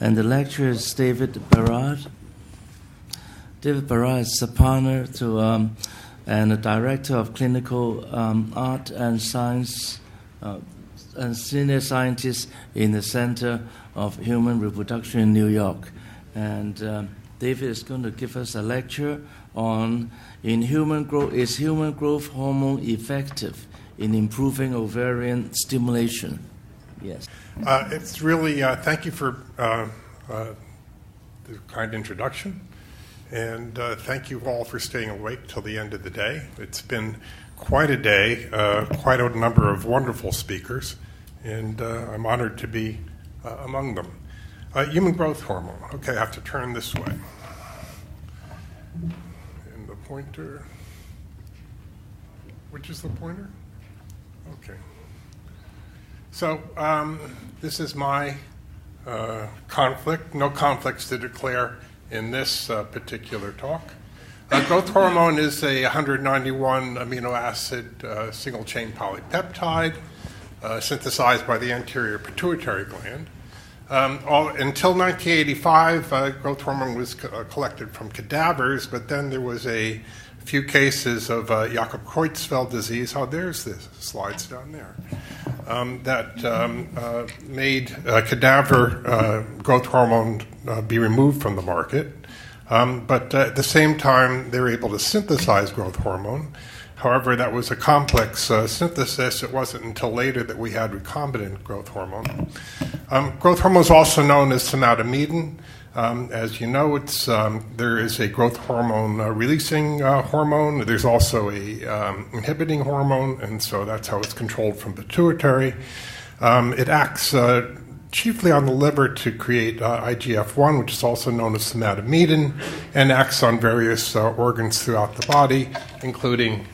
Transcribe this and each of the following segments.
And the lecturer is David Barad. David Barad is a partner to and a director of clinical art and science and senior scientist in the Center of Human Reproduction in New York. And David is going to give us a lecture on is human growth hormone effective in improving ovarian stimulation? Yes. It's really, thank you for the kind introduction, and thank you all for staying awake till the end of the day. It's been quite a day, quite a number of wonderful speakers, and I'm honored to be among them. Human growth hormone. Okay, I have to turn this way. And the pointer, which is the pointer? Okay. So this is my conflict. No conflicts to declare in this particular talk. Growth hormone is a 191 amino acid single-chain polypeptide synthesized by the anterior pituitary gland. Until 1985, growth hormone was collected from cadavers, but then there was a few cases of Jakob-Creutzfeldt disease. Oh, there's the slides down there. That made cadaver growth hormone be removed from the market. But at the same time, they were able to synthesize growth hormone. However, that was a complex synthesis. It wasn't until later that we had recombinant growth hormone. Growth hormone is also known as somatomedin. As you know, there is a growth hormone releasing hormone. There's also a inhibiting hormone, and so that's how it's controlled from pituitary. It acts chiefly on the liver to create IGF-1, which is also known as somatomedin, and acts on various organs throughout the body, including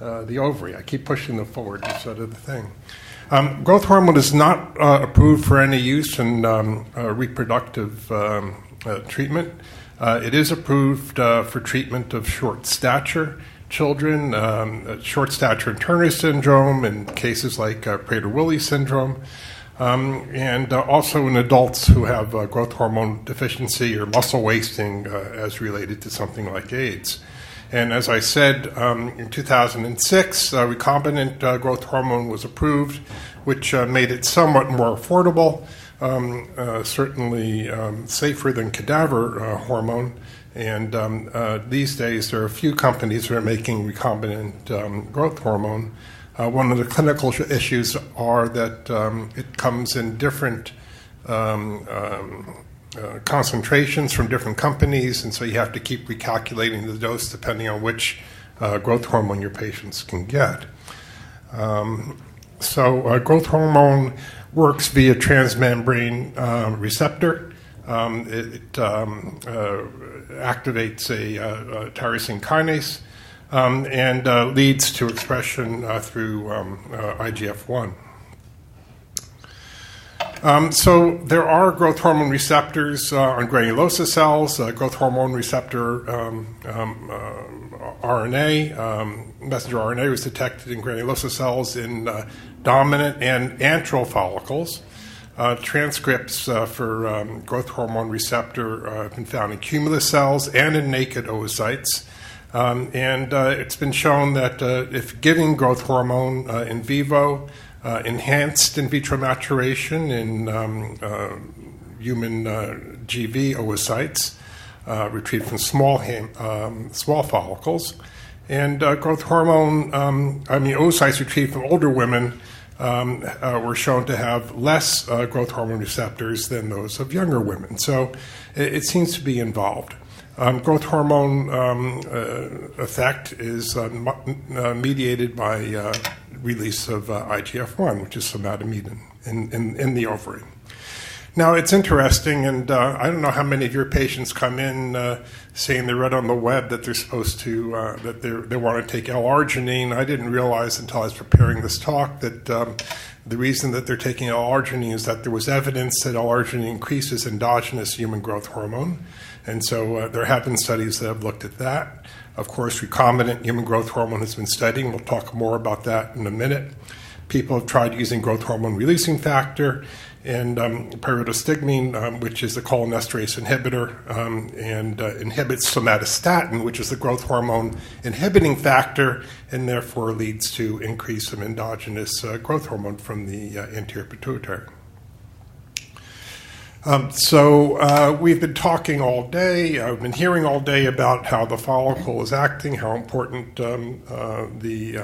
the ovary. I keep pushing them forward instead of the thing. Growth hormone is not approved for any use in reproductive treatment. It is approved for treatment of short stature children, short stature and Turner syndrome, and cases like Prader-Willi syndrome, and also in adults who have growth hormone deficiency or muscle wasting as related to something like AIDS. And as I said, in 2006, recombinant growth hormone was approved, which made it somewhat more affordable, certainly safer than cadaver hormone. And these days, there are a few companies that are making recombinant growth hormone. One of the clinical issues are that it comes in different concentrations from different companies, and so you have to keep recalculating the dose depending on which growth hormone your patients can get. So growth hormone works via transmembrane receptor. It activates a tyrosine kinase and leads to expression through IGF-1. So there are growth hormone receptors on granulosa cells, growth hormone receptor RNA, messenger RNA was detected in granulosa cells in dominant and antral follicles. Transcripts for growth hormone receptor have been found in cumulus cells and in naked oocytes. And it's been shown that if giving growth hormone in vivo, enhanced in vitro maturation in human GV oocytes retrieved from small follicles, and growth hormone, oocytes retrieved from older women were shown to have less growth hormone receptors than those of younger women. So it seems to be involved. Growth hormone effect is mediated by release of IGF-1, which is somatomedin in the ovary. Now, it's interesting, and I don't know how many of your patients come in saying they read on the web that they're supposed to, that they want to take L-arginine. I didn't realize until I was preparing this talk that the reason that they're taking L-arginine is that there was evidence that L-arginine increases endogenous human growth hormone. And so there have been studies that have looked at that. Of course, recombinant human growth hormone has been studied, and we'll talk more about that in a minute. People have tried using growth hormone releasing factor and pyridostigmine, which is a cholinesterase inhibitor, and inhibits somatostatin, which is the growth hormone inhibiting factor, and therefore leads to increase of endogenous growth hormone from the anterior pituitary. So we've been talking all day. I've been hearing all day about how the follicle is acting, how important the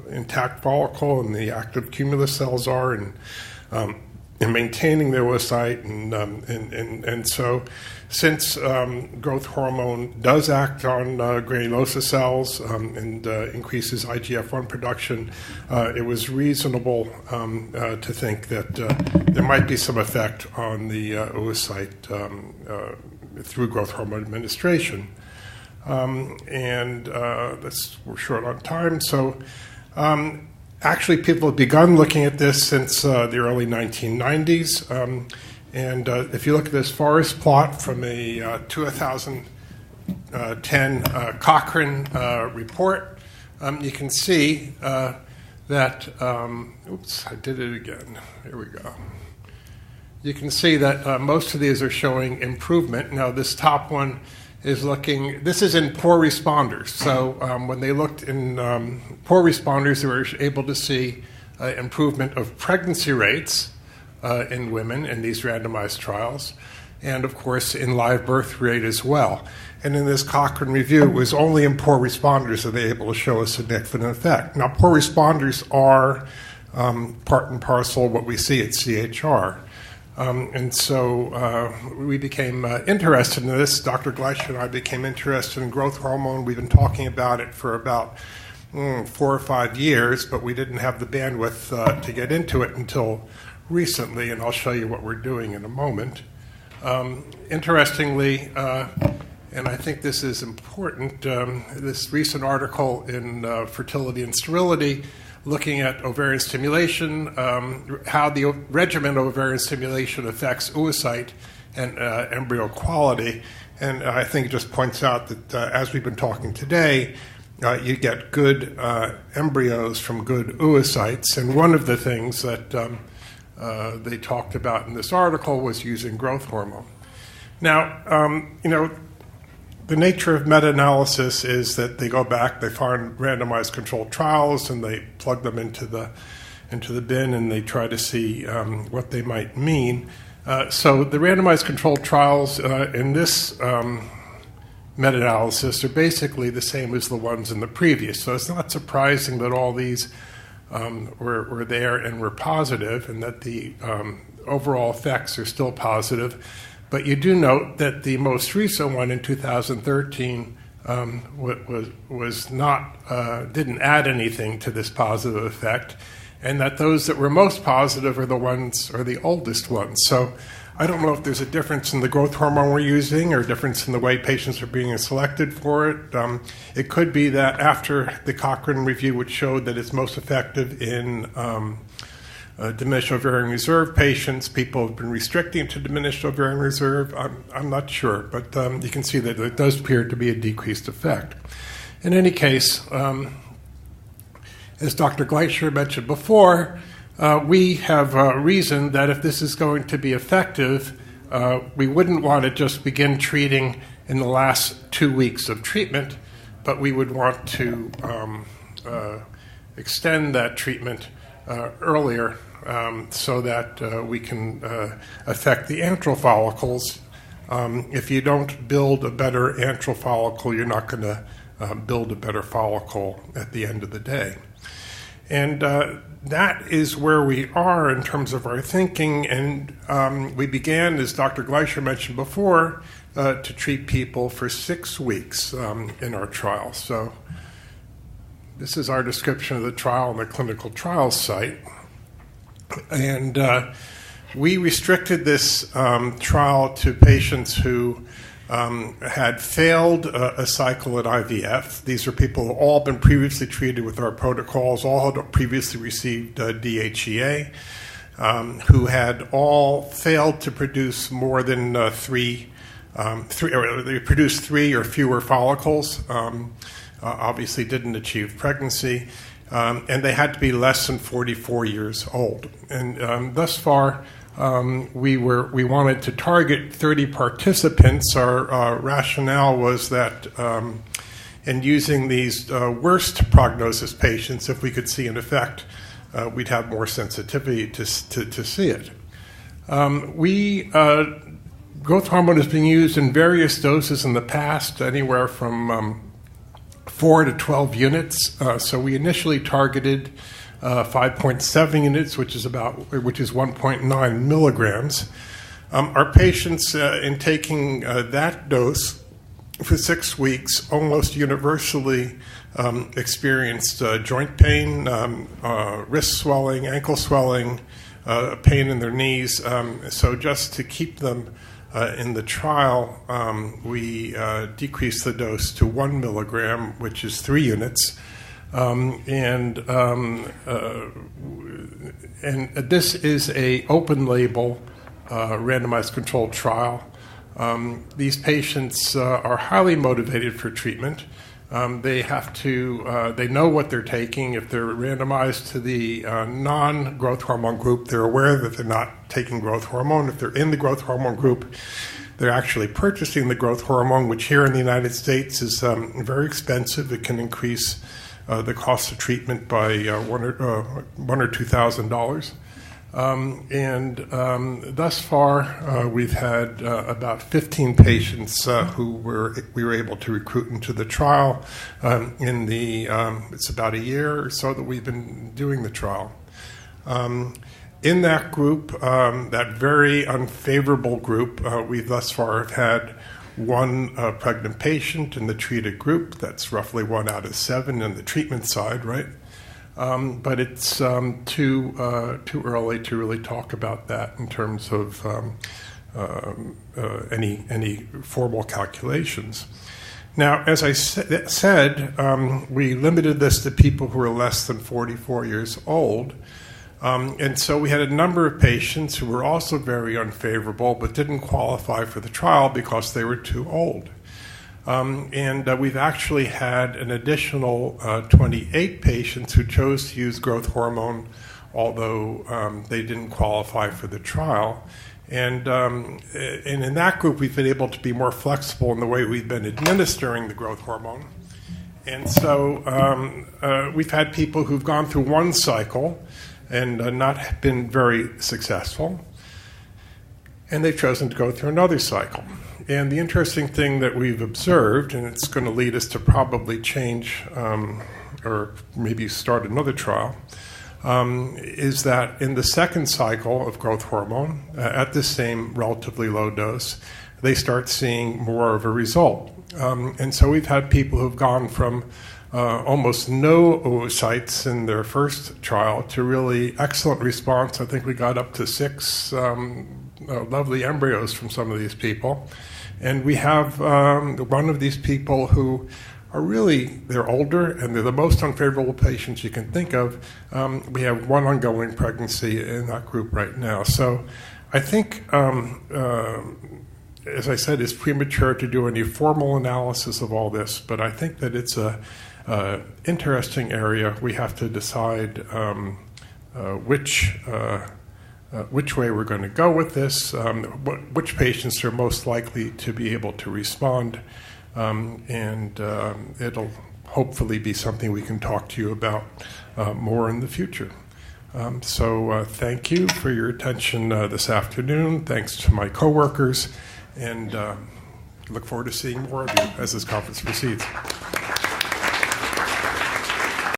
intact follicle and the active cumulus cells are in maintaining the oocyte. And so since growth hormone does act on granulosa cells and increases IGF-1 production, it was reasonable to think that there might be some effect on the oocyte through growth hormone administration. We're short on time, so actually people have begun looking at this since the early 1990s. And if you look at this forest plot from a 2010 Cochrane report, you can see that, oops, I did it again. Here we go. You can see that most of these are showing improvement. Now, this top one is looking, this is in poor responders. So when they looked in poor responders, they were able to see improvement of pregnancy rates in women in these randomized trials, and of course in live birth rate as well. And in this Cochrane review, it was only in poor responders that they were able to show a significant effect. Now, poor responders are part and parcel of what we see at CHR. And so we became interested in this. Dr. Gleicher and I became interested in growth hormone. We've been talking about it for about 4 or 5 years, but we didn't have the bandwidth to get into it until recently, and I'll show you what we're doing in a moment. Interestingly, and I think this is important, this recent article in Fertility and Sterility looking at ovarian stimulation, how the regimen of ovarian stimulation affects oocyte and embryo quality. And I think it just points out that as we've been talking today, you get good embryos from good oocytes. And one of the things that they talked about in this article was using growth hormone. Now, the nature of meta-analysis is that they go back, they find randomized controlled trials, and they plug them into the bin, and they try to see what they might mean. So the randomized controlled trials in this meta-analysis are basically the same as the ones in the previous. So it's not surprising that all these were there and were positive, and that the overall effects are still positive. But you do note that the most recent one in 2013 was not didn't add anything to this positive effect, and that those that were most positive are the oldest ones. So I don't know if there's a difference in the growth hormone we're using or a difference in the way patients are being selected for it. It could be that after the Cochrane review, which showed that it's most effective in diminished ovarian reserve patients, people have been restricting to diminished ovarian reserve. I'm not sure, but you can see that it does appear to be a decreased effect. In any case, as Dr. Gleicher mentioned before, we have reasoned that if this is going to be effective, we wouldn't want to just begin treating in the last 2 weeks of treatment, but we would want to extend that treatment earlier so that we can affect the antral follicles. If you don't build a better antral follicle, you're not going to build a better follicle at the end of the day. And that is where we are in terms of our thinking. And we began, as Dr. Gleicher mentioned before, to treat people for 6 weeks in our trial. So this is our description of the trial on the clinical trials site. And we restricted this trial to patients who had failed a cycle at IVF. These are people who have all been previously treated with our protocols, all had previously received DHEA, who had all failed to produce more than they produced 3 or fewer follicles, obviously didn't achieve pregnancy, and they had to be less than 44 years old. And thus far, we wanted to target 30 participants. Our rationale was that in using these worst prognosis patients, if we could see an effect, we'd have more sensitivity to see it. Growth hormone has been used in various doses in the past, anywhere from 4 to 12 units. So we initially targeted 5.7 units, which is 1.9 milligrams. Our patients, in taking that dose for 6 weeks, almost universally experienced joint pain, wrist swelling, ankle swelling, pain in their knees. So just to keep them in the trial, we decreased the dose to 1 milligram, which is 3 units. And this is a open label randomized controlled trial. These patients are highly motivated for treatment. They know what they're taking. If they're randomized to the non-growth hormone group, they're aware that they're not taking growth hormone. If they're in the growth hormone group, they're actually purchasing the growth hormone, which here in the United States is very expensive. It can increase the cost of treatment by $1,000 or $2,000. Thus far, we've had about 15 patients who we were able to recruit into the trial. It's about a year or so that we've been doing the trial. In that group, that very unfavorable group, we thus far have had 1 pregnant patient in the treated group. That's roughly 1 out of 7 in the treatment side, right? But it's too early to really talk about that in terms of any formal calculations. Now, as I said, we limited this to people who are less than 44 years old. And so we had a number of patients who were also very unfavorable but didn't qualify for the trial because they were too old. We've actually had an additional 28 patients who chose to use growth hormone, although they didn't qualify for the trial. And in that group, we've been able to be more flexible in the way we've been administering the growth hormone. And so we've had people who've gone through 1 cycle and not been very successful, and they've chosen to go through another cycle. And the interesting thing that we've observed, and it's going to lead us to probably change or maybe start another trial, is that in the second cycle of growth hormone, at the same relatively low dose, they start seeing more of a result. And so we've had people who've gone from almost no oocytes in their first trial to really excellent response. I think we got up to 6 lovely embryos from some of these people. And we have one of these people who are they're older and they're the most unfavorable patients you can think of. We have 1 ongoing pregnancy in that group right now. So I think, as I said, it's premature to do any formal analysis of all this, but I think that it's a interesting area. We have to decide which way we're going to go with this, which patients are most likely to be able to respond, and it'll hopefully be something we can talk to you about more in the future. So thank you for your attention this afternoon. Thanks to my coworkers, and look forward to seeing more of you as this conference proceeds.